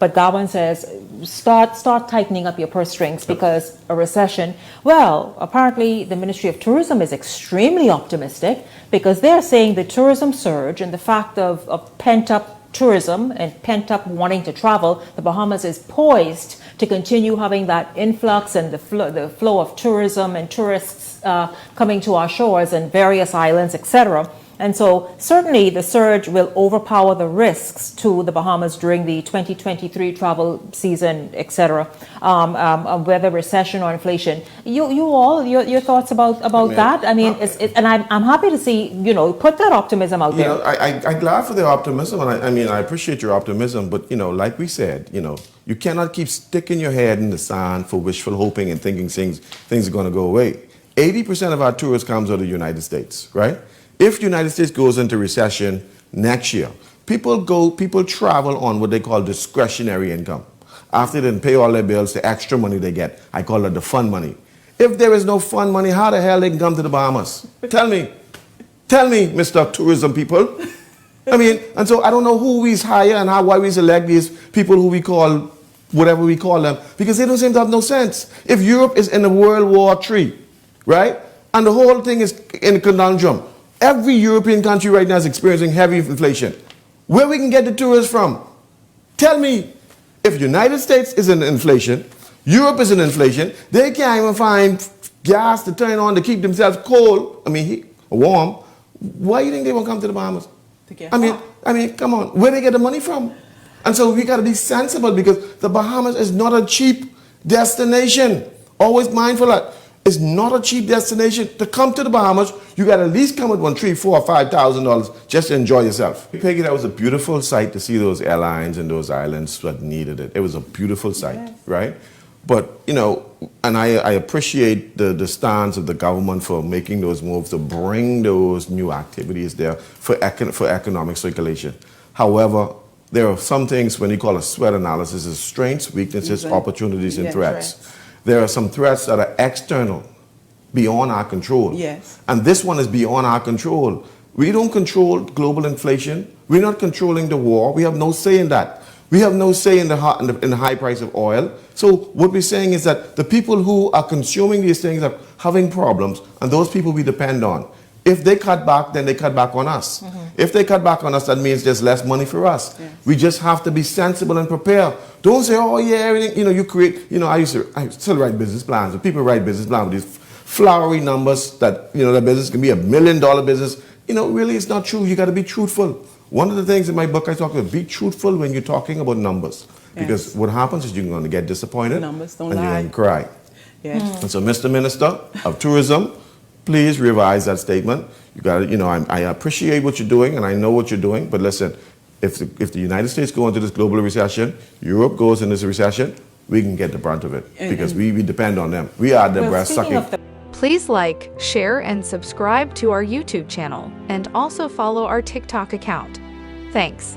But Gowan says, start tightening up your purse strings because a recession. Well, apparently the Ministry of Tourism is extremely optimistic because they're saying the tourism surge and the fact of pent-up tourism and pent-up wanting to travel, the Bahamas is poised to continue having that influx and the flow of tourism and tourists coming to our shores and various islands, etc. And so certainly the surge will overpower the risks to the Bahamas during the 2023 travel season, etc. Whether recession or inflation. Your thoughts about that? I mean, and I'm happy to see, put that optimism out there. I'm glad for the optimism, and I appreciate your optimism, but like we said, you cannot keep sticking your head in the sand for wishful hoping and thinking things are going to go away. 80% of our tourists comes out of the United States, right? If the United States goes into recession next year, people travel on what they call discretionary income. After they pay all their bills, the extra money they get, I call it the fun money. If there is no fun money, how the hell they can come to the Bahamas? Tell me, Mr. Tourism people. And so I don't know who we hire and why we select these people who we call whatever we call them, because they don't seem to have no sense. If Europe is in a World War III, right, and the whole thing is in a conundrum, every European country right now is experiencing heavy inflation. Where we can get the tourists from? Tell me, if the United States is in inflation, Europe is in inflation, they can't even find gas to turn on to keep themselves cold, warm. Why do you think they won't come to the Bahamas? Come on, where they get the money from? And so we got to be sensible because the Bahamas is not a cheap destination. Always mindful of that. It's not a cheap destination. To come to the Bahamas, you got to at least come with $3,000, $4,000, $5,000 just to enjoy yourself. Peggy, that was a beautiful sight to see those airlines and those islands that needed it. It was a beautiful sight, yes. Right? But, and I appreciate the stance of the government for making those moves to bring those new activities there for economic circulation. However, there are some things when you call a SWOT analysis, is strengths, weaknesses, opportunities, and threats. There are some threats that are external, beyond our control. Yes. And this one is beyond our control. We don't control global inflation. We're not controlling the war. We have no say in that. We have no say in the high price of oil. So what we're saying is that the people who are consuming these things are having problems, and those people we depend on. If they cut back, then they cut back on us. Mm-hmm. If they cut back on us, that means there's less money for us. Yes. We just have to be sensible and prepare. Don't say, oh yeah, everything, you create, I still write business plans. And people write business plans with these flowery numbers that, the business can be $1 million business. Really it's not true. You got to be truthful. One of the things in my book I talk about, be truthful when you're talking about numbers. Yes. Because what happens is you're going to get disappointed. Numbers don't and lie. you're going to cry. Yes. Mm. And so, Mr. Minister of Tourism, please revise that statement. You got to, I appreciate what you're doing and I know what you're doing, but listen, if the United States go into this global recession, Europe goes into this recession, we can get the brunt of it because we depend on them. We are the breast sucking. Please like, share, and subscribe to our YouTube channel and also follow our TikTok account. Thanks.